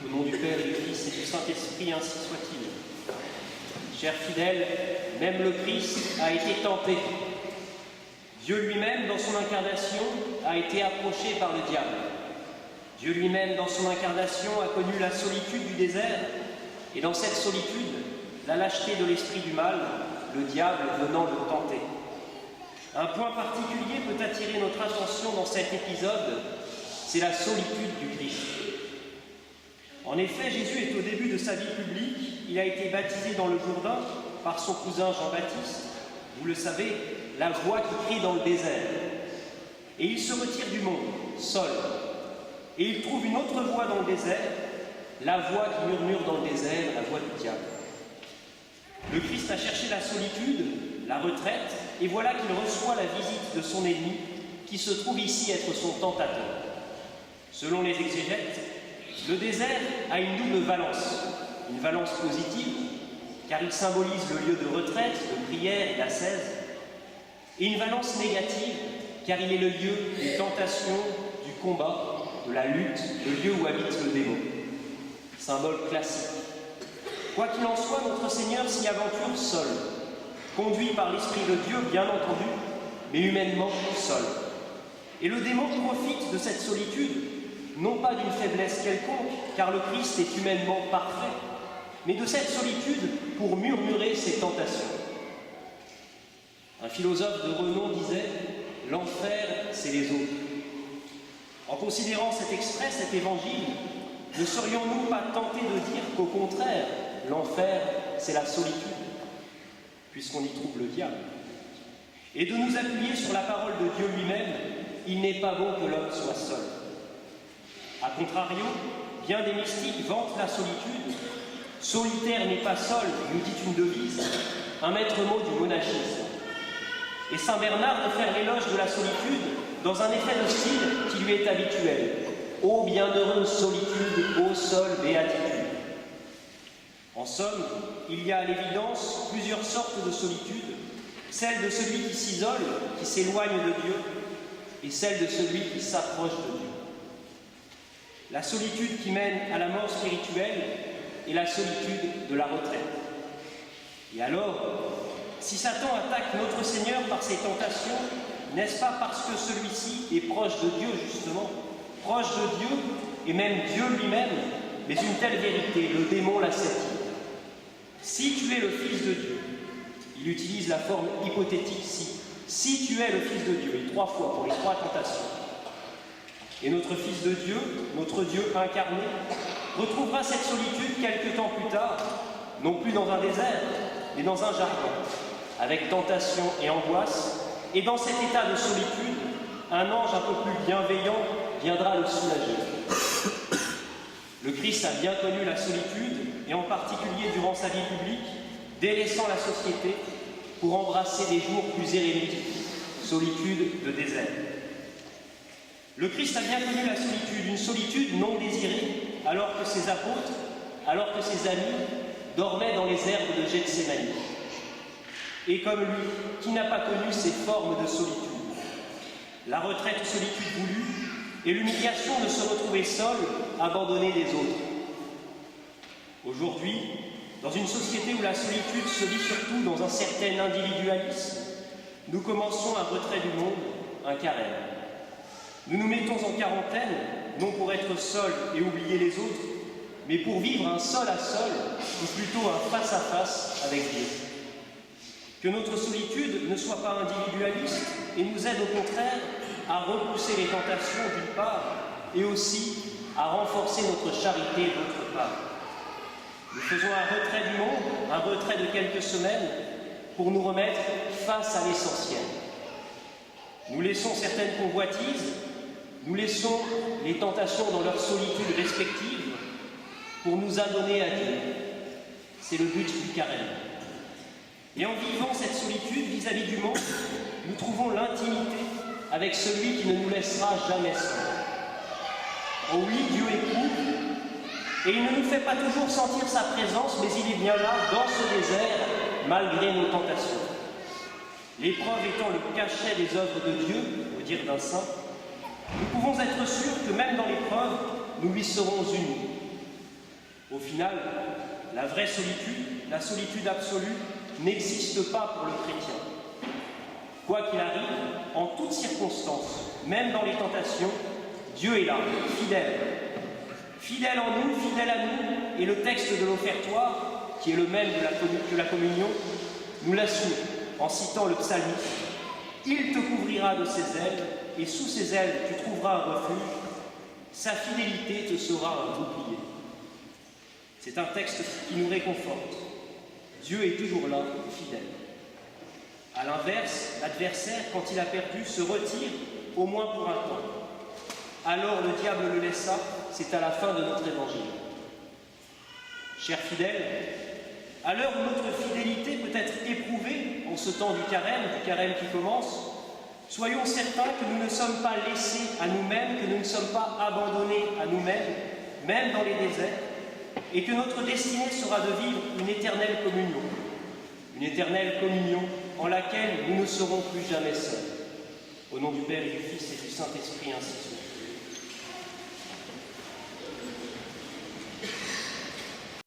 Au nom du Père, et du Fils et du Saint-Esprit, ainsi soit-il. Chers fidèles, même le Christ a été tenté. Dieu lui-même, dans son incarnation, a été approché par le diable. Dieu lui-même, dans son incarnation, a connu la solitude du désert, et dans cette solitude, la lâcheté de l'esprit du mal, le diable venant le tenter. Un point particulier peut attirer notre attention dans cet épisode, c'est la solitude du Christ. En effet, Jésus est au début de sa vie publique, il a été baptisé dans le Jourdain par son cousin Jean-Baptiste, vous le savez, la voix qui crie dans le désert. Et il se retire du monde, seul. Et il trouve une autre voix dans le désert, la voix qui murmure dans le désert, la voix du diable. Le Christ a cherché la solitude, la retraite, et voilà qu'il reçoit la visite de son ennemi, qui se trouve ici être son tentateur. Selon les exégètes, le désert a une double valence, une valence positive, car il symbolise le lieu de retraite, de prière et d'ascèse, et une valence négative, car il est le lieu des tentations, du combat, de la lutte, le lieu où habite le démon. Symbole classique. Quoi qu'il en soit, notre Seigneur s'y aventure seul, conduit par l'Esprit de Dieu, bien entendu, mais humainement seul. Et le démon profite de cette solitude, non pas d'une faiblesse quelconque, car le Christ est humainement parfait, mais de cette solitude pour murmurer ses tentations. Un philosophe de renom disait « L'enfer, c'est les autres ». En considérant cet extrait, cet évangile, ne serions-nous pas tentés de dire qu'au contraire, l'enfer, c'est la solitude, puisqu'on y trouve le diable, et de nous appuyer sur la parole de Dieu lui-même, il n'est pas bon que l'homme soit seul. A contrario, bien des mystiques vantent la solitude. Solitaire n'est pas seul, nous dit une devise, un maître mot du monachisme. Et saint Bernard de faire l'éloge de la solitude dans un effet de style qui lui est habituel. Ô bienheureuse solitude, ô seule béatitude. En somme, il y a à l'évidence plusieurs sortes de solitude, celle de celui qui s'isole, qui s'éloigne de Dieu, et celle de celui qui s'approche de Dieu. La solitude qui mène à la mort spirituelle et la solitude de la retraite. Et alors, si Satan attaque notre Seigneur par ses tentations, n'est-ce pas parce que celui-ci est proche de Dieu, justement, proche de Dieu, et même Dieu lui-même, mais une telle vérité, le démon la sait-il. Si tu es le Fils de Dieu, il utilise la forme hypothétique si tu es le Fils de Dieu, et 3 fois pour les 3 tentations. Et notre Fils de Dieu, notre Dieu incarné, retrouvera cette solitude quelque temps plus tard, non plus dans un désert, mais dans un jardin, avec tentation et angoisse, et dans cet état de solitude, un ange un peu plus bienveillant viendra le soulager. Le Christ a bien connu la solitude, et en particulier durant sa vie publique, délaissant la société pour embrasser des jours plus érémiques, solitude de désert. Le Christ a bien connu la solitude, une solitude non désirée, alors que ses apôtres, alors que ses amis dormaient dans les herbes de Gethsémani. Et comme lui, qui n'a pas connu ces formes de solitude? La retraite ou solitude voulue et l'humiliation de se retrouver seul, abandonné des autres. Aujourd'hui, dans une société où la solitude se vit surtout dans un certain individualisme, nous commençons un retrait du monde, un carême. Nous nous mettons en quarantaine, non pour être seuls et oublier les autres, mais pour vivre un seul à seul, ou plutôt un face à face avec Dieu. Que notre solitude ne soit pas individualiste et nous aide au contraire à repousser les tentations d'une part et aussi à renforcer notre charité d'autre part. Nous faisons un retrait du monde, un retrait de quelques semaines pour nous remettre face à l'essentiel. Nous laissons certaines convoitises, nous laissons les tentations dans leur solitude respective pour nous adonner à Dieu. C'est le but du carême. Et en vivant cette solitude vis-à-vis du monde, nous trouvons l'intimité avec celui qui ne nous laissera jamais seuls. Oh oui, Dieu écoute, et il ne nous fait pas toujours sentir sa présence, mais il est bien là, dans ce désert, malgré nos tentations. L'épreuve étant le cachet des œuvres de Dieu, au dire d'un saint, nous pouvons être sûrs que même dans l'épreuve, nous lui serons unis. Au final, la vraie solitude, la solitude absolue, n'existe pas pour le chrétien. Quoi qu'il arrive, en toutes circonstances, même dans les tentations, Dieu est là, fidèle. Fidèle en nous, fidèle à nous, et le texte de l'offertoire, qui est le même que la communion, nous l'assure en citant le psalmiste. Il te couvrira de ses ailes, et sous ses ailes tu trouveras un refuge. Sa fidélité te sera un bouclier. C'est un texte qui nous réconforte. Dieu est toujours là, fidèle. A l'inverse, l'adversaire, quand il a perdu, se retire, au moins pour un temps. Alors le diable le laissa, c'est à la fin de notre évangile. Chers fidèles, à l'heure où notre fidélité peut être éprouvée, en ce temps du carême qui commence, soyons certains que nous ne sommes pas laissés à nous-mêmes, que nous ne sommes pas abandonnés à nous-mêmes, même dans les déserts, et que notre destinée sera de vivre une éternelle communion en laquelle nous ne serons plus jamais seuls. Au nom du Père et du Fils et du Saint-Esprit, ainsi soit.